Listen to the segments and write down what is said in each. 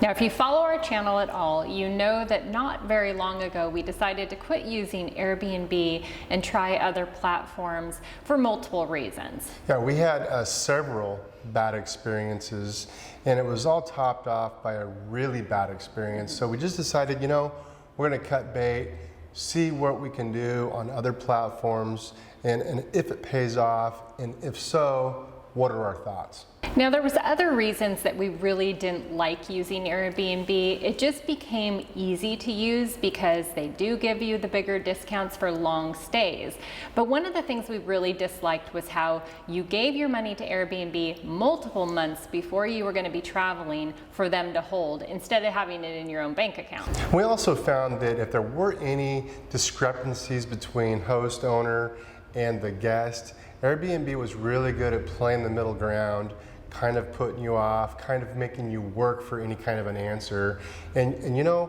Now, if you follow our channel at all, you know that not very long ago we decided to quit using Airbnb and try other platforms for multiple reasons. Yeah, we had several bad experiences, and it was all topped off by a really bad experience. So we just decided, you know, we're going to cut bait, see what we can do on other platforms, and if it pays off, and if so, what are our thoughts? Now, there was other reasons that we really didn't like using Airbnb. It just became easy to use because they do give you the bigger discounts for long stays. But one of the things we really disliked was how you gave your money to Airbnb multiple months before you were going to be traveling for them to hold, instead of having it in your own bank account. We also found that if there were any discrepancies between host, owner, and the guest, Airbnb was really good at playing the middle ground, kind of putting you off, kind of making you work for any kind of an answer. And you know,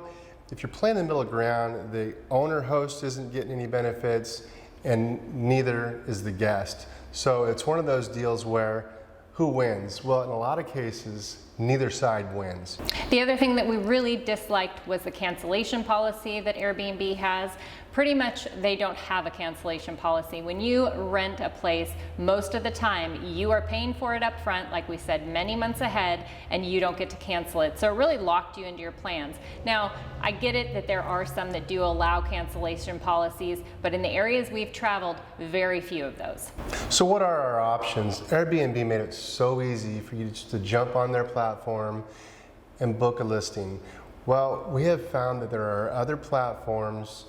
if you're playing the middle ground, the owner host isn't getting any benefits and neither is the guest. So it's one of those deals where who wins? Well, in a lot of cases, neither side wins. The other thing that we really disliked was the cancellation policy that Airbnb has. Pretty much they don't have a cancellation policy. When you rent a place, most of the time you are paying for it up front, like we said, many months ahead, and you don't get to cancel it. So it really locked you into your plans. Now, I get it that there are some that do allow cancellation policies, but in the areas we've traveled, very few of those. So what are our options? Airbnb made it so easy for you just to jump on their platform and book a listing. Well, we have found that there are other platforms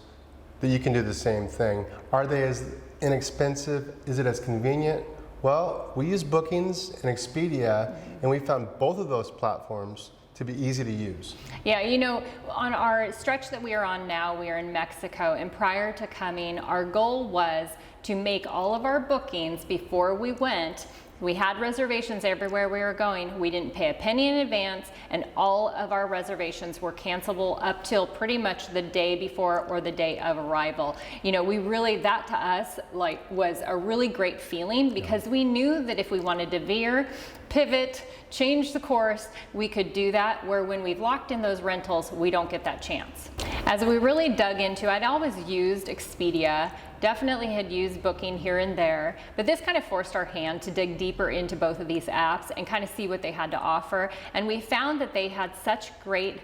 that you can do the same thing. Are they as inexpensive? Is it as convenient? Well, we use Bookings and Expedia, and we found both of those platforms to be easy to use. Yeah, you know, on our stretch that we are on now, we are in Mexico, and prior to coming, our goal was to make all of our bookings before we went. We had reservations everywhere we were going. We didn't pay a penny in advance, and all of our reservations were cancelable up till pretty much the day before or the day of arrival. You know, we really, that to us, like, was a really great feeling, because we knew that if we wanted to veer, pivot, change the course, we could do that, where when we've locked in those rentals, we don't get that chance. As we really dug into, I'd always used Expedia, definitely had used Booking here and there, but this kind of forced our hand to dig deeper into both of these apps and kind of see what they had to offer. And we found that they had such great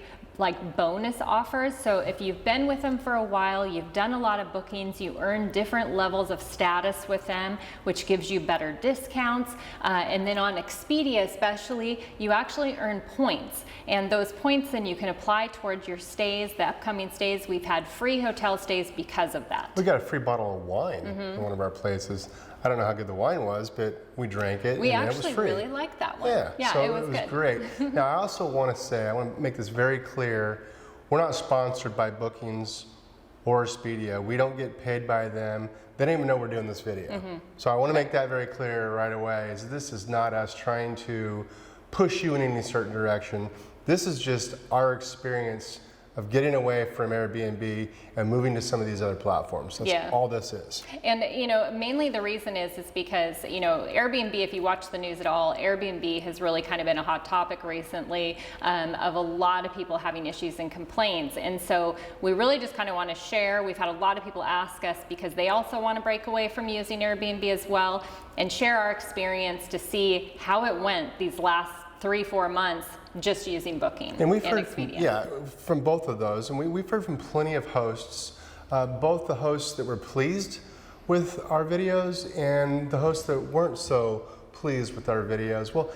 bonus offers. So if you've been with them for a while, you've done a lot of bookings, you earn different levels of status with them, which gives you better discounts. And then on Expedia especially, you actually earn points. And those points then you can apply towards your stays, the upcoming stays. We've had free hotel stays because of that. We got a free bottle of wine in one of our places. I don't know how good the wine was, but we drank it. We and actually it was free. really liked that one. Yeah, so it was good. Great. Now, I also want to say, I want to make this very clear, we're not sponsored by Bookings or Expedia. We don't get paid by them. They don't even know we're doing this video. So I want to make that very clear right away, is this is not us trying to push you in any certain direction. This is just our experience of getting away from Airbnb and moving to some of these other platforms. That's all this is. And you know, mainly the reason is because, you know, Airbnb, if you watch the news at all, Airbnb has really kind of been a hot topic recently of a lot of people having issues and complaints. And so we really just kind of want to share. We've had a lot of people ask us, because they also want to break away from using Airbnb as well, and share our experience to see how it went these last 3-4 months just using Booking and we've and heard Expedia. from both of those, and we've heard from plenty of hosts, both the hosts that were pleased with our videos and the hosts that weren't so pleased with our videos. Well,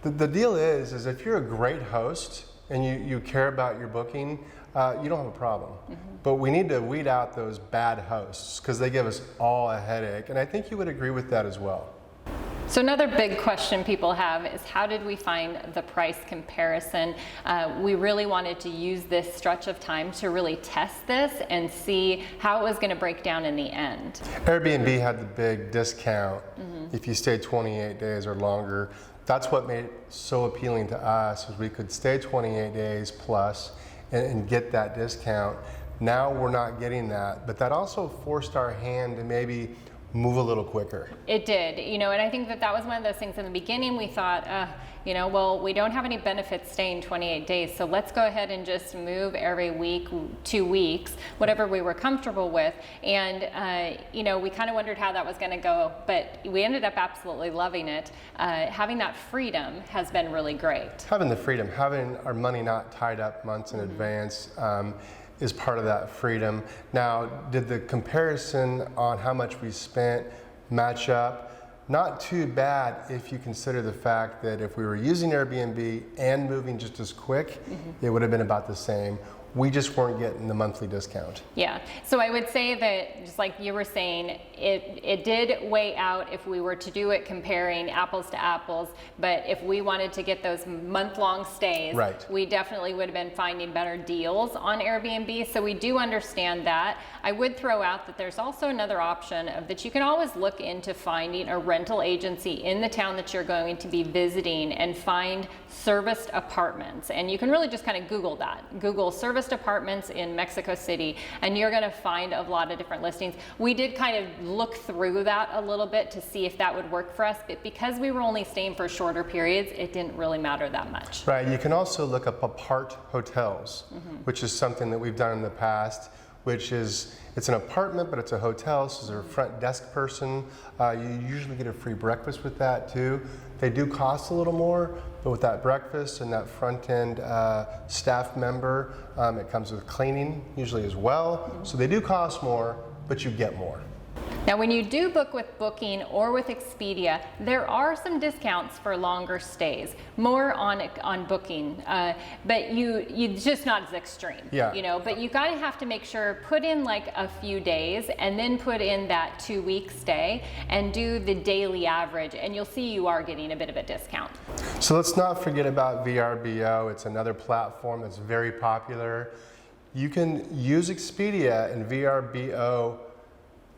the deal is if you're a great host and you care about your booking, you don't have a problem. But we need to weed out those bad hosts, because they give us all a headache, and I think you would agree with that as well. So another big question people have is, how did we find the price comparison? We really wanted to use this stretch of time to really test this and see how it was going to break down in the end. Airbnb had the big discount if you stayed 28 days or longer. That's what made it so appealing to us, is we could stay 28 days plus and get that discount. Now we're not getting that, but that also forced our hand to maybe move a little quicker. It did, and I think that was one of those things in the beginning. We thought, well, we don't have any benefits staying 28 days, so let's go ahead and just move every week, 2 weeks, whatever we were comfortable with. And, we kind of wondered how that was going to go, but we ended up absolutely loving it. Having that freedom has been really great. Having the freedom, having our money not tied up months in advance, is part of that freedom. Now, did the comparison on how much we spent match up? Not too bad if you consider the fact that if we were using Airbnb and moving just as quick, it would have been about the same. We just weren't getting the monthly discount. Yeah, so I would say that, just like you were saying, it did weigh out if we were to do it comparing apples to apples, but if we wanted to get those month-long stays, right, we definitely would have been finding better deals on Airbnb, so we do understand that. I would throw out that there's also another option of that you can always look into finding a rental agency in the town that you're going to be visiting and find serviced apartments, and you can really just kind of Google that. Google serviced apartments in Mexico City, and you're going to find a lot of different listings. We did kind of look through that a little bit to see if that would work for us, but because we were only staying for shorter periods, it didn't really matter that much. Right, you can also look up apart hotels, which is something that we've done in the past, which is, it's an apartment, but it's a hotel, so there's a front desk person. You usually get a free breakfast with that too. They do cost a little more, but with that breakfast and that front end staff member, it comes with cleaning usually as well. So they do cost more, but you get more. Now, when you do book with Booking or with Expedia, there are some discounts for longer stays, more on Booking, but you just not as extreme. Yeah. But you gotta have to make sure, put in like a few days and then put in that 2-week stay and do the daily average, and you'll see you are getting a bit of a discount. So let's not forget about VRBO. It's another platform that's very popular. You can use Expedia, and VRBO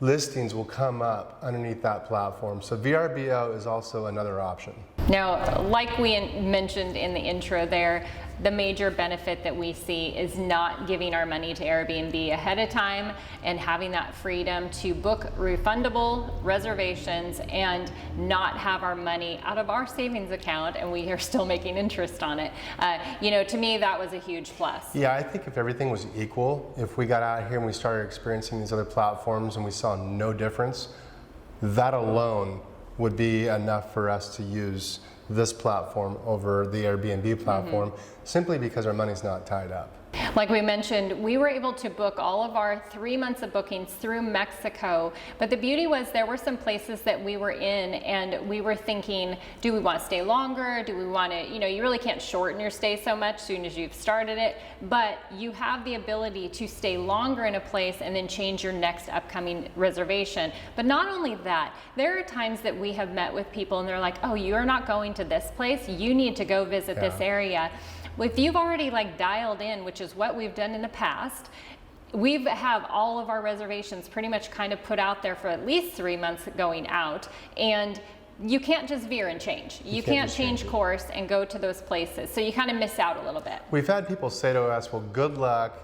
listings will come up underneath that platform. So VRBO is also another option. Now, like we mentioned in the intro there, the major benefit that we see is not giving our money to Airbnb ahead of time and having that freedom to book refundable reservations and not have our money out of our savings account, and we are still making interest on it. To me, that was a huge plus. Yeah, I think if everything was equal, if we got out here and we started experiencing these other platforms and we saw no difference, that alone would be enough for us to use this platform over the Airbnb platform, simply because our money's not tied up. Like we mentioned, we were able to book all of our 3 months of bookings through Mexico, but the beauty was there were some places that we were in and we were thinking, do we want to stay longer? Do we want to, you really can't shorten your stay so much soon as you've started it, but you have the ability to stay longer in a place and then change your next upcoming reservation. But not only that, there are times that we have met with people and they're like, oh, you're not going to this place, you need to go visit this area. If you've already dialed in, which is what we've done in the past, we have all of our reservations pretty much kind of put out there for at least 3 months going out, and you can't just veer and change. You can't change course and go to those places, so you kind of miss out a little bit. We've had people say to us, well, good luck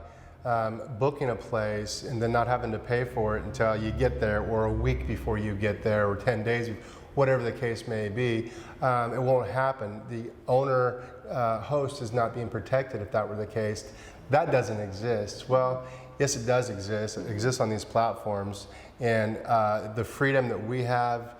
booking a place and then not having to pay for it until you get there, or a week before you get there, or 10 days, whatever the case may be. It won't happen. The owner host is not being protected if that were the case. That doesn't exist. Well, yes, it does exist. It exists on these platforms, and the freedom that we have,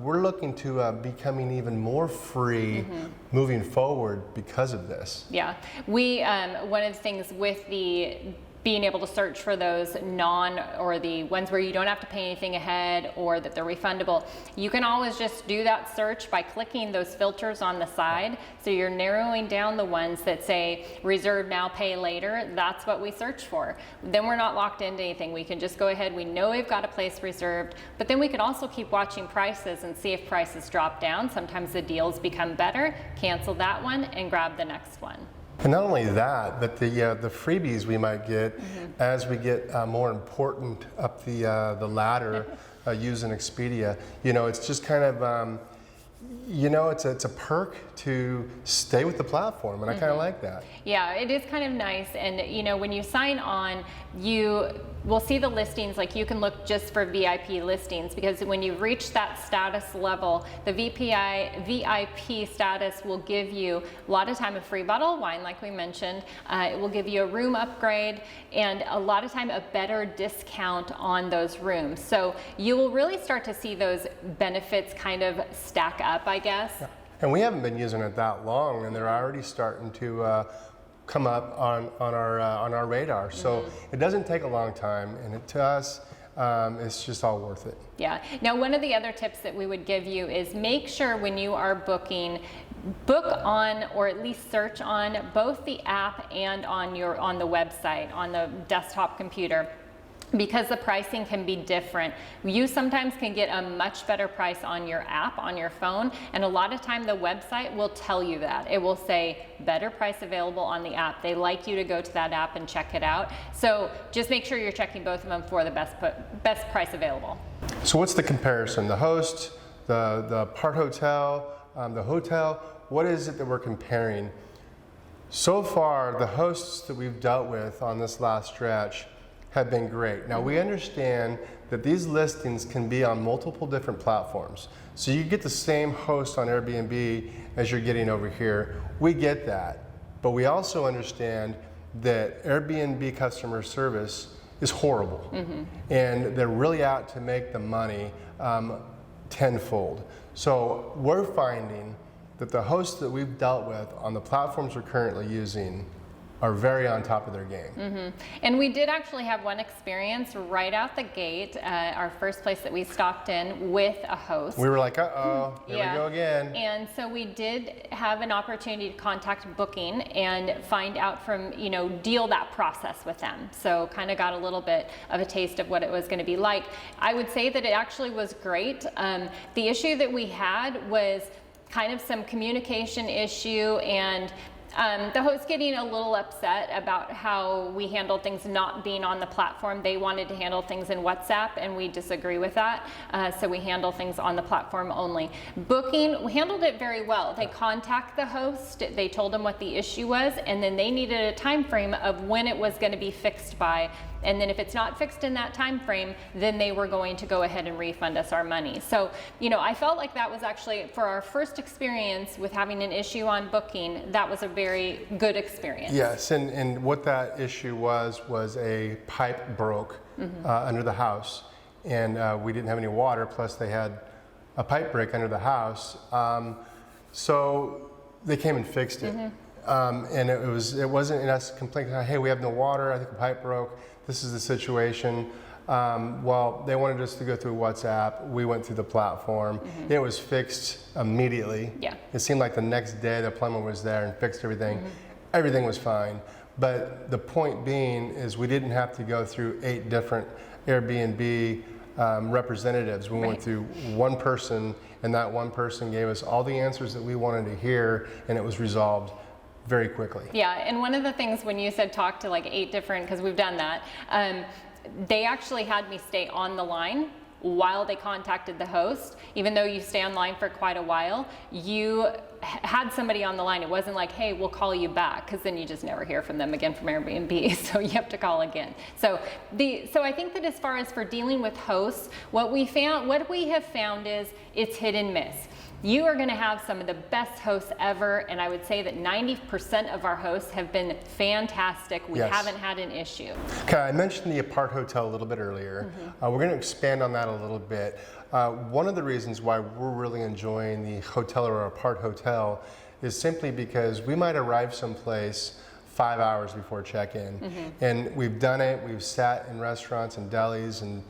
we're looking to becoming even more free moving forward because of this. Yeah, we one of the things with the being able to search for those or the ones where you don't have to pay anything ahead or that they're refundable, you can always just do that search by clicking those filters on the side. So you're narrowing down the ones that say reserve now, pay later. That's what we search for. Then we're not locked into anything. We can just go ahead. We know we've got a place reserved, but then we can also keep watching prices and see if prices drop down. Sometimes the deals become better, cancel that one and grab the next one. And not only that, but the freebies we might get as we get more important up the ladder using Expedia. It's just kind of, it's a perk to stay with the platform, and I kind of like that. Yeah, it is kind of nice. And you know, when you sign on, you will see the listings. Like, you can look just for VIP listings, because when you reach that status level, the VIP status will give you a lot of time a free bottle of wine, like we mentioned. It will give you a room upgrade, and a lot of time a better discount on those rooms. So you will really start to see those benefits kind of stack up, I guess. Yeah. And we haven't been using it that long, and they're already starting to come up on our radar. So it doesn't take a long time, and to us, it's just all worth it. Yeah. Now, one of the other tips that we would give you is make sure when you are booking, book on, or at least search on, both the app and on the website, on the desktop computer, because the pricing can be different. You sometimes can get a much better price on your app, on your phone, and a lot of time the website will tell you that. It will say better price available on the app. They like you to go to that app and check it out. So just make sure you're checking both of them for the best price available. So what's the comparison? The host, the part hotel, the hotel, what is it that we're comparing? So far, the hosts that we've dealt with on this last stretch have been great. Now, we understand that these listings can be on multiple different platforms. So you get the same host on Airbnb as you're getting over here. We get that. But we also understand that Airbnb customer service is horrible. And they're really out to make the money tenfold. So we're finding that the hosts that we've dealt with on the platforms we're currently using are very on top of their game. And we did actually have one experience right out the gate, our first place that we stopped in with a host. We were like, uh-oh, here we go again. And so we did have an opportunity to contact Booking and find out from, deal that process with them. So kind of got a little bit of a taste of what it was going to be like. I would say that it actually was great. The issue that we had was kind of some communication issue, and the host getting a little upset about how we handled things not being on the platform. They wanted to handle things in WhatsApp, and we disagree with that. So we handle things on the platform only. Booking handled it very well. They contact the host, they told them what the issue was, and then they needed a time frame of when it was going to be fixed by. And then if it's not fixed in that time frame, then they were going to go ahead and refund us our money. So, I felt like that was actually, for our first experience with having an issue on Booking, that was a very good experience. Yes, and what that issue was a pipe broke under the house, and we didn't have any water, plus they had a pipe break under the house. So they came and fixed it. And it wasn't in us complaining, hey, we have no water, I think the pipe broke, this is the situation. Well, they wanted us to go through WhatsApp. We went through the platform. It was fixed immediately. Yeah. It seemed like the next day the plumber was there and fixed everything. Everything was fine. But the point being is we didn't have to go through 8 different Airbnb representatives. We went through one person, and that one person gave us all the answers that we wanted to hear, and it was resolved very quickly. Yeah, and one of the things when you said talk to like 8 different, because we've done that, they actually had me stay on the line while they contacted the host. Even though you stay online for quite a while, you had somebody on the line. It wasn't like, hey, we'll call you back, because then you just never hear from them again from Airbnb. So you have to call again. So I think that as far as for dealing with hosts, what we have found is it's hit and miss. You are going to have some of the best hosts ever, and I would say that 90% of our hosts have been fantastic. We haven't had an issue. Okay, I mentioned the apart hotel a little bit earlier. We're going to expand on that a little bit. One of the reasons why we're really enjoying the hotel or apart hotel is simply because we might arrive someplace 5 hours before check-in, and we've done it. We've sat in restaurants and delis and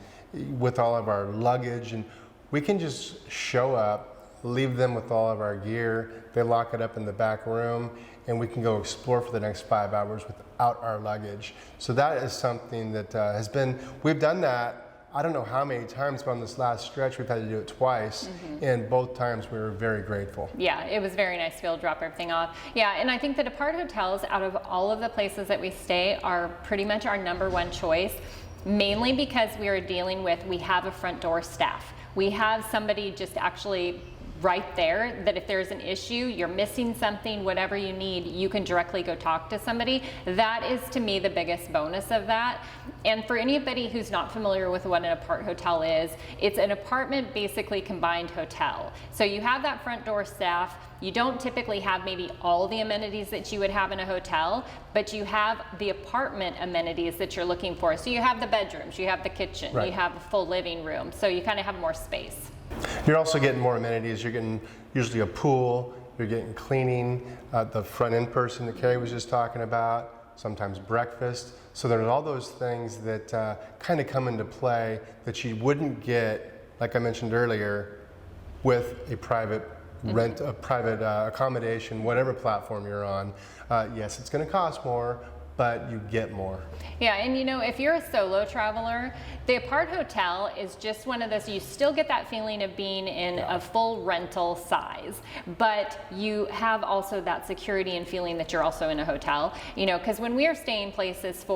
with all of our luggage, and we can just show up, leave them with all of our gear, they lock it up in the back room, and we can go explore for the next 5 hours without our luggage. So that is something that we've done that, I don't know how many times, but on this last stretch we've had to do it twice, and both times we were very grateful. Yeah, it was very nice to be able to drop everything off. Yeah, and I think that apart hotels, out of all of the places that we stay, are pretty much our #1 choice, mainly because we have a front door staff. We have somebody just actually right there, that if there's an issue, you're missing something, whatever you need, you can directly go talk to somebody. That is, to me, the biggest bonus of that. And for anybody who's not familiar with what an apart hotel is, it's an apartment basically combined hotel. So you have that front door staff. You don't typically have maybe all the amenities that you would have in a hotel, but you have the apartment amenities that you're looking for. So you have the bedrooms, you have the kitchen, right. You have a full living room, so you kind of have more space. You're also getting more amenities. You're getting usually a pool, you're getting cleaning, the front end person that Carrie was just talking about, sometimes breakfast. So there's all those things that kind of come into play that you wouldn't get, like I mentioned earlier, with a private rent, a private accommodation, whatever platform you're on. Yes, it's going to cost more, but you get more. Yeah, and you know, if you're a solo traveler, the apart hotel is just one of those, you still get that feeling of being in a full rental size, but you have also that security and feeling that you're also in a hotel, you know, because when we are staying places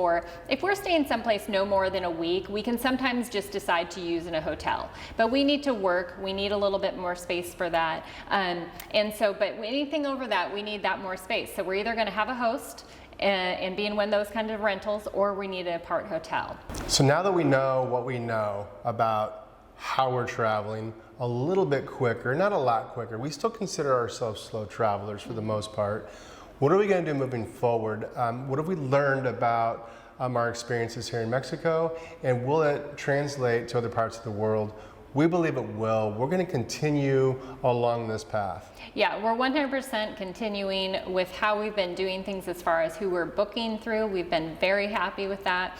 if we're staying someplace no more than a week, we can sometimes just decide to use in a hotel, but we need to work, we need a little bit more space for that, but anything over that, we need that more space. So we're either going to have a host, and be in one of those kind of rentals, or we need an apart hotel. So now that we know what we know about how we're traveling a little bit quicker, not a lot quicker, we still consider ourselves slow travelers for the most part. What are we going to do moving forward? What have we learned about our experiences here in Mexico, and will it translate to other parts of the world? We believe it will. We're going to continue along this path. Yeah, we're 100% continuing with how we've been doing things as far as who we're booking through. We've been very happy with that.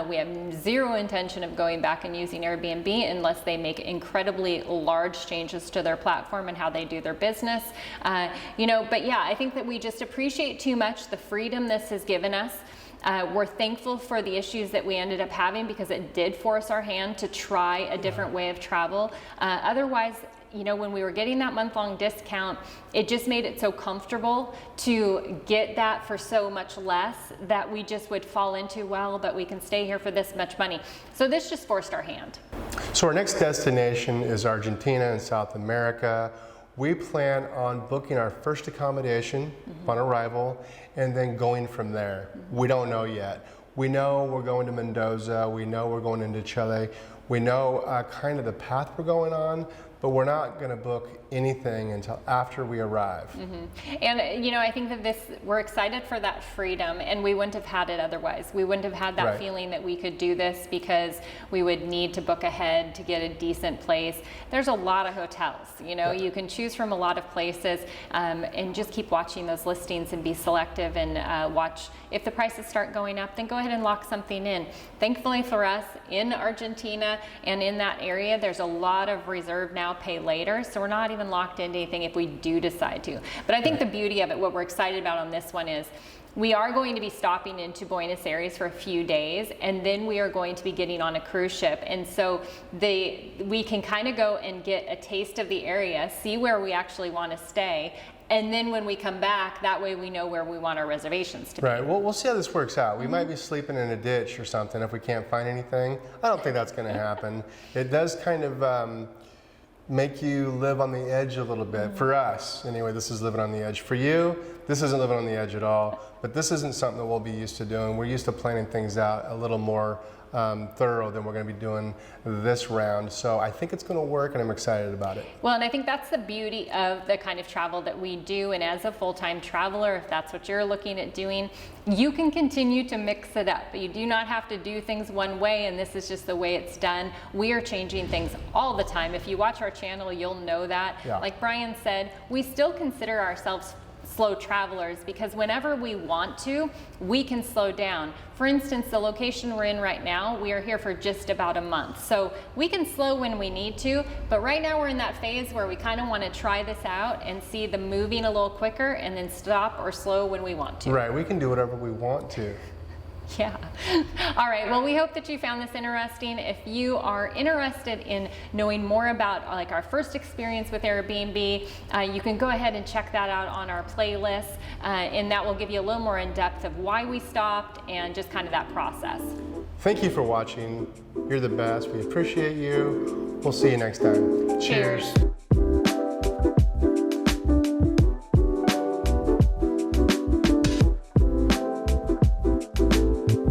We have zero intention of going back and using Airbnb unless they make incredibly large changes to their platform and how they do their business. But yeah, I think that we just appreciate too much the freedom this has given us. We're thankful for the issues that we ended up having because it did force our hand to try a different way of travel. Otherwise, you know, when we were getting that month-long discount, it just made it so comfortable to get that for so much less that we just would fall into, well, but we can stay here for this much money. So this just forced our hand. So our next destination is Argentina in South America. We plan on booking our first accommodation upon arrival and then going from there. We don't know yet. We know we're going to Mendoza. We know we're going into Chile. We know kind of the path we're going on, but we're not going to book anything until after we arrive. And you know, I think that we're excited for that freedom, and we wouldn't have had it otherwise. We wouldn't have had that feeling that we could do this because we would need to book ahead to get a decent place. There's a lot of hotels, you know, you can choose from a lot of places, and just keep watching those listings and be selective and watch. If the prices start going up, then go ahead and lock something in. Thankfully for us, in Argentina and in that area, there's a lot of reserve now, pay later, so we're not even locked into anything if we do decide to. But I think the beauty of it, what we're excited about on this one is we are going to be stopping into Buenos Aires for a few days, and then we are going to be getting on a cruise ship. And so we can kind of go and get a taste of the area, see where we actually want to stay, and then when we come back, that way we know where we want our reservations to be. Right, well, we'll see how this works out. We might be sleeping in a ditch or something if we can't find anything. I don't think that's going to happen. It does kind of make you live on the edge a little bit. For us, anyway, this is living on the edge. For you, this isn't living on the edge at all, but this isn't something that we'll be used to doing. We're used to planning things out a little more thorough than we're going to be doing this round. So I think it's going to work, and I'm excited about it. Well, and I think that's the beauty of the kind of travel that we do. And as a full-time traveler, if that's what you're looking at doing, you can continue to mix it up. You do not have to do things one way, and this is just the way it's done. We are changing things all the time. If you watch our channel, you'll know that. Yeah. Like Brian said, we still consider ourselves slow travelers because whenever we want to, we can slow down. For instance, the location we're in right now, we are here for just about a month. So we can slow when we need to, but right now we're in that phase where we kind of want to try this out and see the moving a little quicker and then stop or slow when we want to. Right, we can do whatever we want to. Yeah. All right. Well, we hope that you found this interesting. If you are interested in knowing more about like our first experience with Airbnb, you can go ahead and check that out on our playlist, and that will give you a little more in depth of why we stopped and just kind of that process. Thank you for watching. You're the best. We appreciate you. We'll see you next time. Cheers.